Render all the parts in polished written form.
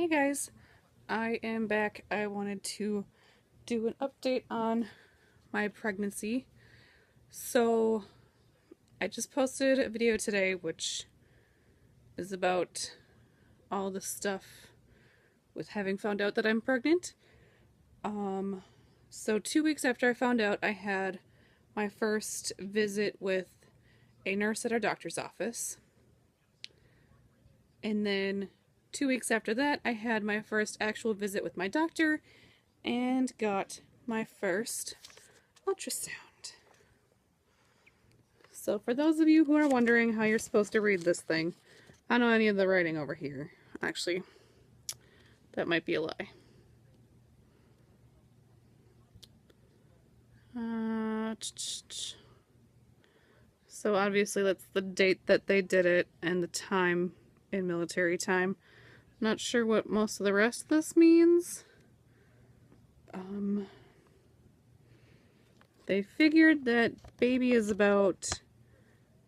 Hey guys, I am back. I wanted to do an update on my pregnancy. So, I just posted a video today which is about all the stuff with having found out that I'm pregnant. Um, so 2 weeks after I found out, I had my first visit with a nurse at our doctor's office. And then 2 weeks after that, I had my first actual visit with my doctor and got my first ultrasound. So for those of you who are wondering how you're supposed to read this thing, I don't know any of the writing over here. Actually, that might be a lie. So obviously that's the date that they did it and the time in military time. Not sure what most of the rest of this means. They figured that baby is about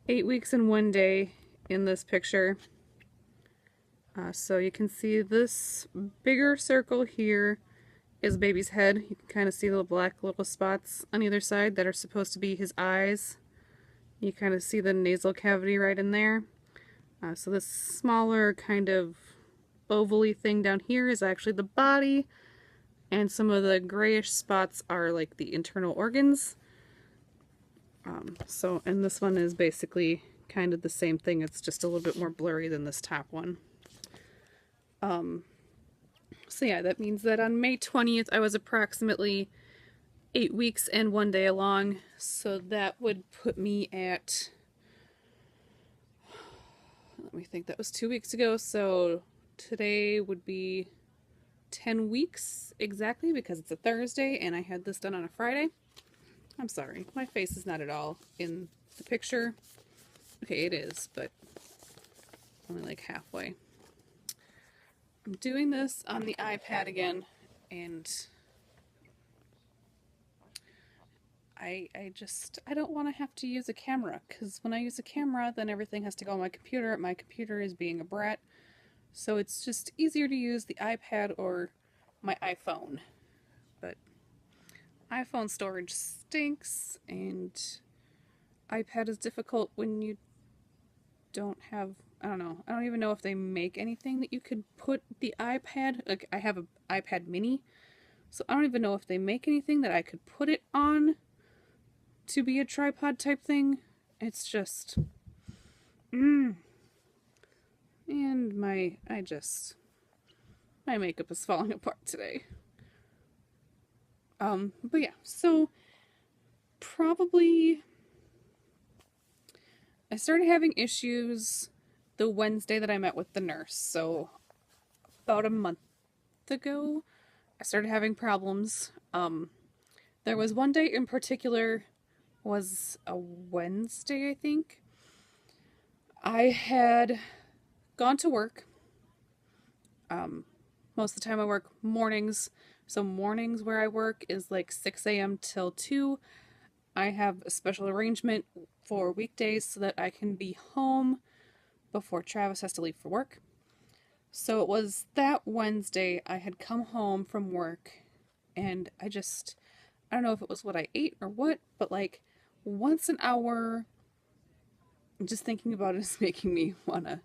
8 weeks and 1 day in this picture. So you can see this bigger circle here is baby's head. You can kind of see the black little spots on either side that are supposed to be his eyes. You kind of see the nasal cavity right in there. So this smaller kind of ovally thing down here is actually the body, and some of the grayish spots are like the internal organs. And this one is basically kind of the same thing. It's just a little bit more blurry than this top one. So yeah, that means that on May 20th, I was approximately 8 weeks and 1 day along. So that would put me at, let me think, that was 2 weeks ago. So today would be 10 weeks exactly, because it's a Thursday and I had this done on a Friday. I'm sorry, my face is not at all in the picture. Okay, it is, but only like halfway. I'm doing this on the iPad again, and I don't want to have to use a camera, because when I use a camera, then everything has to go on my computer. My computer is being a brat, so it's just easier to use the iPad or my iPhone. But iPhone storage stinks, and iPad is difficult when you don't have, I don't know, I don't even know if they make anything that you could put the iPad, like I have an iPad mini, so I don't even know if they make anything that I could put it on to be a tripod type thing. It's just, and my makeup is falling apart today. But yeah, so probably I started having issues the Wednesday that I met with the nurse. So about a month ago, I started having problems. There was one day in particular, was a Wednesday, I think. I had gone to work. Most of the time I work mornings. So mornings where I work is like 6 a.m. till 2. I have a special arrangement for weekdays so that I can be home before Travis has to leave for work. So it was that Wednesday I had come home from work, and I don't know if it was what I ate or what, but like once an hour, just thinking about it is making me wanna.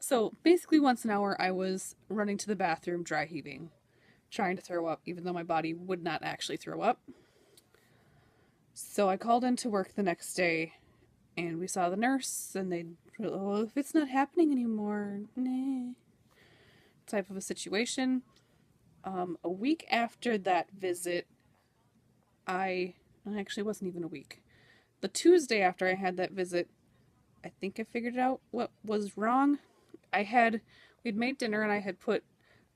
So basically, once an hour, I was running to the bathroom, dry heaving, trying to throw up, even though my body would not actually throw up. So I called into work the next day, and we saw the nurse, and they, oh, if it's not happening anymore, nah, type of a situation. A week after that visit, actually, it wasn't even a week. The Tuesday after I had that visit, I think I figured out what was wrong. We'd made dinner, and I had put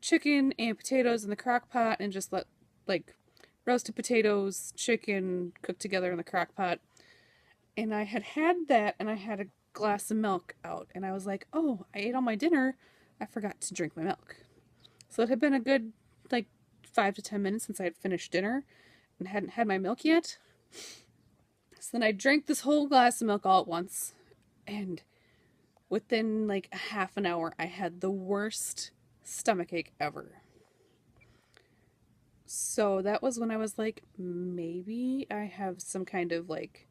chicken and potatoes in the crock pot and just let, like, roasted potatoes, chicken cooked together in the crock pot. And I had that, and I had a glass of milk out, and I was like, oh, I ate all my dinner. I forgot to drink my milk. So it had been a good, like, 5 to 10 minutes since I had finished dinner and hadn't had my milk yet. So then I drank this whole glass of milk all at once, and Within like a half an hour, I had the worst stomachache ever. So that was when I was like, maybe I have some kind of like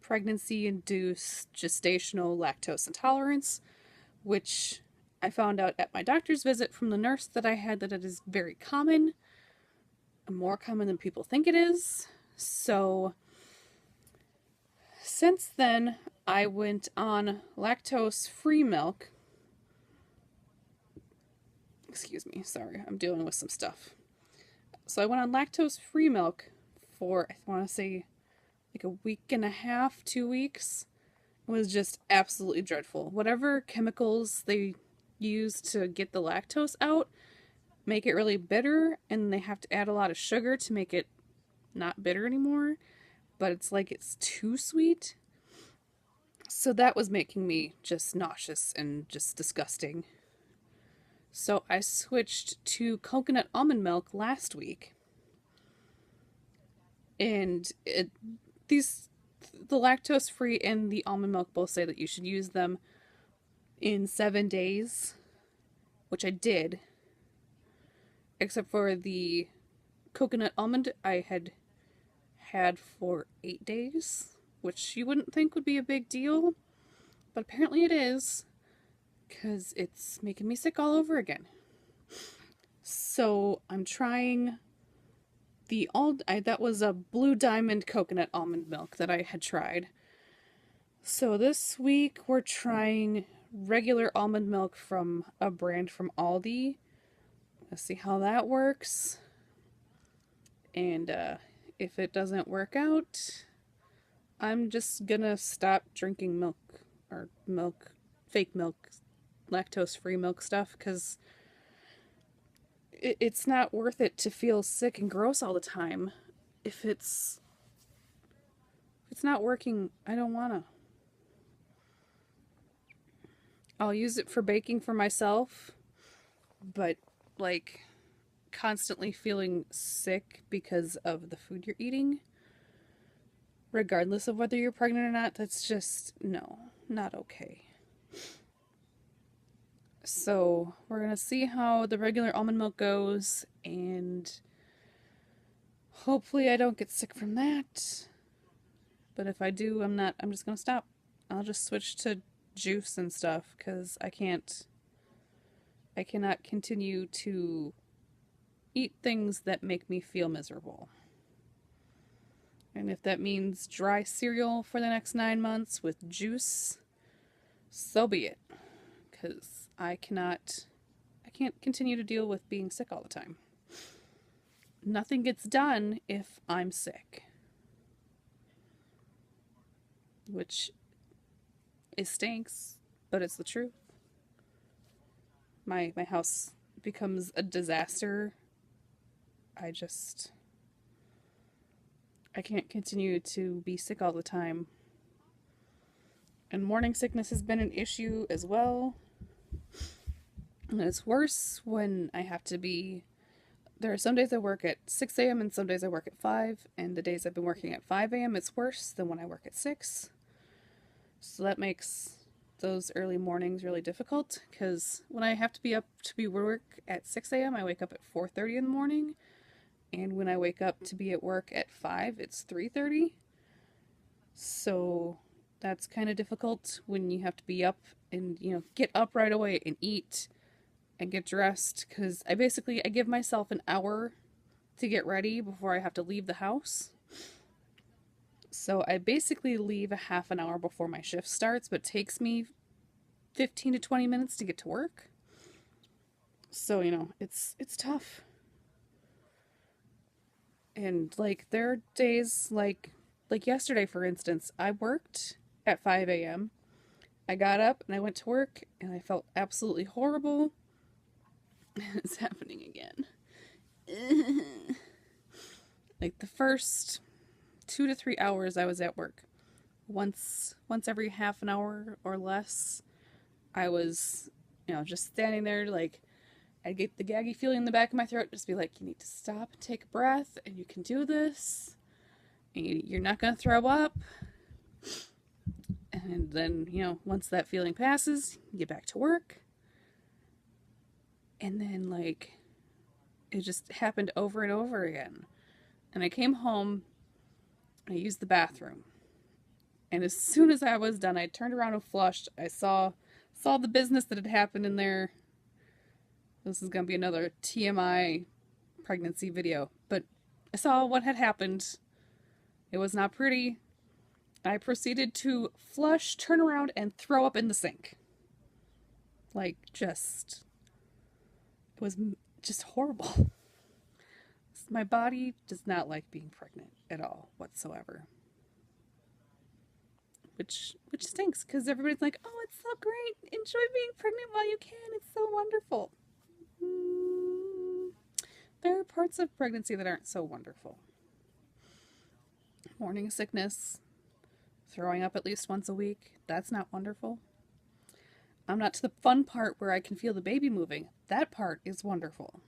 pregnancy induced gestational lactose intolerance, which I found out at my doctor's visit from the nurse that I had that it is very common, more common than people think it is. So since then, I went on lactose free milk. Excuse me, sorry, I'm dealing with some stuff. So I went on lactose free milk for, I want to say, like a week and a half, 2 weeks. It was just absolutely dreadful. Whatever chemicals they use to get the lactose out make it really bitter, and they have to add a lot of sugar to make it not bitter anymore. But it's like it's too sweet. So that was making me just nauseous and just disgusting. So I switched to coconut almond milk last week. And the lactose free and the almond milk both say that you should use them in 7 days, which I did. Except for the coconut almond I had for 8 days, which you wouldn't think would be a big deal, but apparently it is, because it's making me sick all over again. So I'm trying that was a Blue Diamond coconut almond milk that I had tried. So this week we're trying regular almond milk from a brand from Aldi. Let's see how that works. And if it doesn't work out, I'm just gonna stop drinking milk, or fake milk, lactose-free milk stuff, because it's not worth it to feel sick and gross all the time. If it's not working, I don't wanna. I'll use it for baking for myself, but like constantly feeling sick because of the food you're eating, regardless of whether you're pregnant or not, that's just, no, not okay. So we're gonna see how the regular almond milk goes, and hopefully I don't get sick from that. But if I do, I'm just gonna stop. I'll just switch to juice and stuff, because I cannot continue to eat things that make me feel miserable. And if that means dry cereal for the next 9 months with juice, so be it. Because I can't continue to deal with being sick all the time. Nothing gets done if I'm sick. Which, it stinks, but it's the truth. My house becomes a disaster. I can't continue to be sick all the time. And morning sickness has been an issue as well. And it's worse when I have to be... There are some days I work at 6 a.m. and some days I work at 5. And the days I've been working at 5 a.m. it's worse than when I work at 6. So that makes those early mornings really difficult, because when I have to be up to be work at 6 a.m. I wake up at 4:30 in the morning, and when I wake up to be at work at 5 it's 3:30. So that's kind of difficult when you have to be up and, get up right away and eat and get dressed, because I give myself an hour to get ready before I have to leave the house. So I basically leave a half an hour before my shift starts, but it takes me 15 to 20 minutes to get to work. So, it's tough. And there are days like yesterday, for instance, I worked at 5 a.m. I got up and I went to work and I felt absolutely horrible. It's happening again. The first 2 to 3 hours I was at work, once every half an hour or less, I was, just standing there, I'd get the gaggy feeling in the back of my throat, just be like, you need to stop and take a breath, and you can do this, and you're not going to throw up. And And then, you know, once that feeling passes, you get back to work. And then, like, it just happened over and over again. And I came home, I used the bathroom. And as soon as I was done, I turned around and flushed. I saw the business that had happened in there. This is going to be another TMI pregnancy video. But I saw what had happened. It was not pretty. I proceeded to flush, turn around, and throw up in the sink. Like, just... It was just horrible. My body does not like being pregnant at all, whatsoever. Which stinks, because everybody's like, oh, it's so great. Enjoy being pregnant while you can. It's so wonderful. There are parts of pregnancy that aren't so wonderful. Morning sickness, throwing up at least once a week, that's not wonderful. I'm not to the fun part where I can feel the baby moving. That part is wonderful.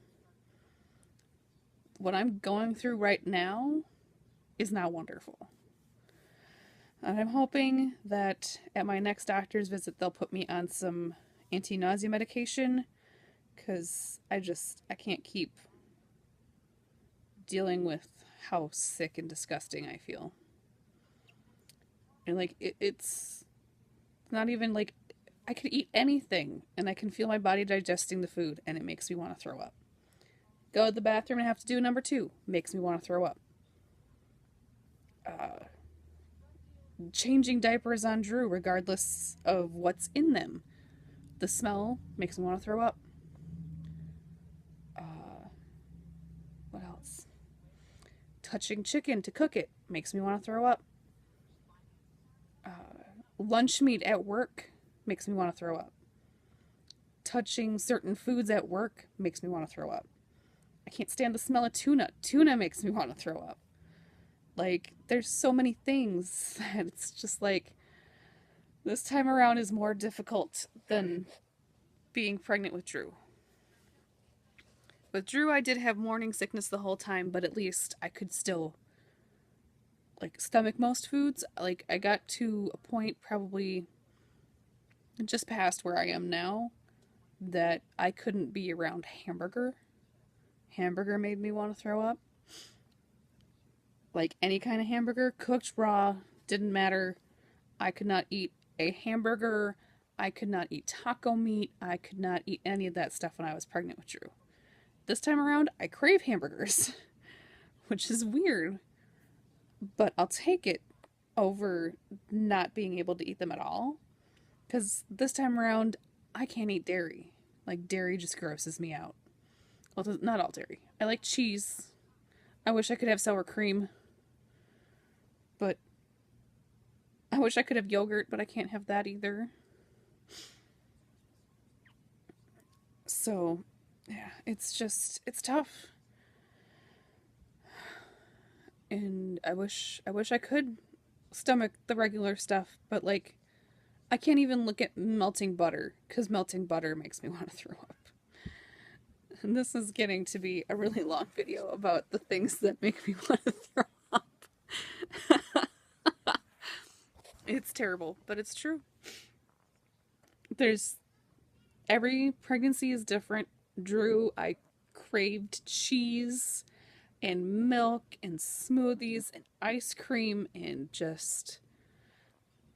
What I'm going through right now is not wonderful. And I'm hoping that at my next doctor's visit, they'll put me on some anti-nausea medication, because I can't keep dealing with how sick and disgusting I feel. And like, it's not even like, I could eat anything and I can feel my body digesting the food and it makes me want to throw up. Go to the bathroom and have to do number 2, makes me want to throw up. Changing diapers on Drew regardless of what's in them. The smell makes me want to throw up. What else? Touching chicken to cook it makes me want to throw up. Lunch meat at work makes me want to throw up. Touching certain foods at work makes me want to throw up. I can't stand the smell of tuna. Tuna makes me want to throw up. Like, there's so many things that it's just like, this time around is more difficult than being pregnant with Drew. With Drew, I did have morning sickness the whole time, but at least I could still, like, stomach most foods. Like, I got to a point probably just past where I am now that I couldn't be around hamburger. Hamburger made me want to throw up. Like, any kind of hamburger, cooked raw, didn't matter. I could not eat a hamburger. I could not eat taco meat. I could not eat any of that stuff when I was pregnant with Drew. This time around, I crave hamburgers, which is weird, but I'll take it over not being able to eat them at all, because this time around, I can't eat dairy. Like, dairy just grosses me out. Well, not all dairy. I like cheese. I wish I could have sour cream, but I wish I could have yogurt, but I can't have that either. So, yeah, it's tough. And I wish I could stomach the regular stuff, but like, I can't even look at melting butter, because melting butter makes me want to throw up. And this is getting to be a really long video about the things that make me want to throw up. It's terrible, but it's true. Every pregnancy is different. Drew, I craved cheese and milk and smoothies and ice cream and just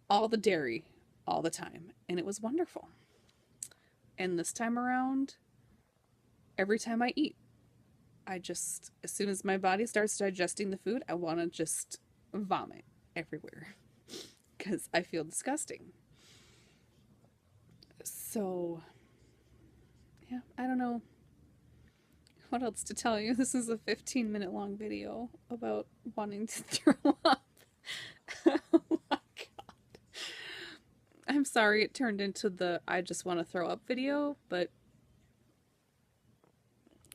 all the dairy all the time. And it was wonderful. And this time around, every time I eat, as soon as my body starts digesting the food, I want to just vomit everywhere because I feel disgusting. So, yeah, I don't know what else to tell you. This is a 15-minute long video about wanting to throw up. Oh my god. I'm sorry it turned into the I just want to throw up video, but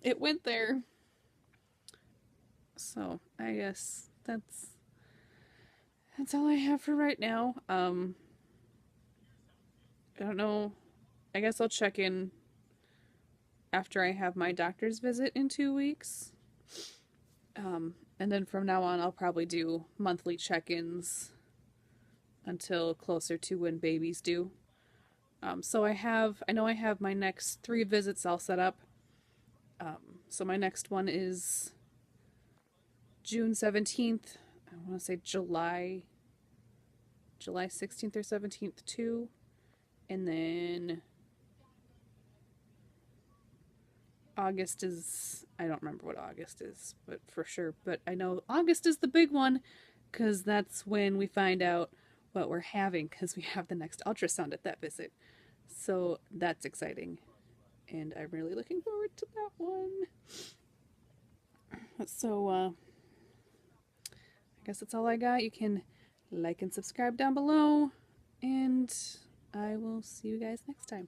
it went there. So, I guess that's all I have for right now. I don't know. I guess I'll check in after I have my doctor's visit in 2 weeks. And then from now on, I'll probably do monthly check-ins until closer to when baby's due. So I know I have my next 3 visits all set up. So my next one is June 17th. I want to say July 16th or 17th too. And then August is, I don't remember what August is, but for sure. But I know August is the big one because that's when we find out what we're having because we have the next ultrasound at that visit. So that's exciting. And I'm really looking forward to that one. So, I guess that's all I got. You can like and subscribe down below. And I will see you guys next time.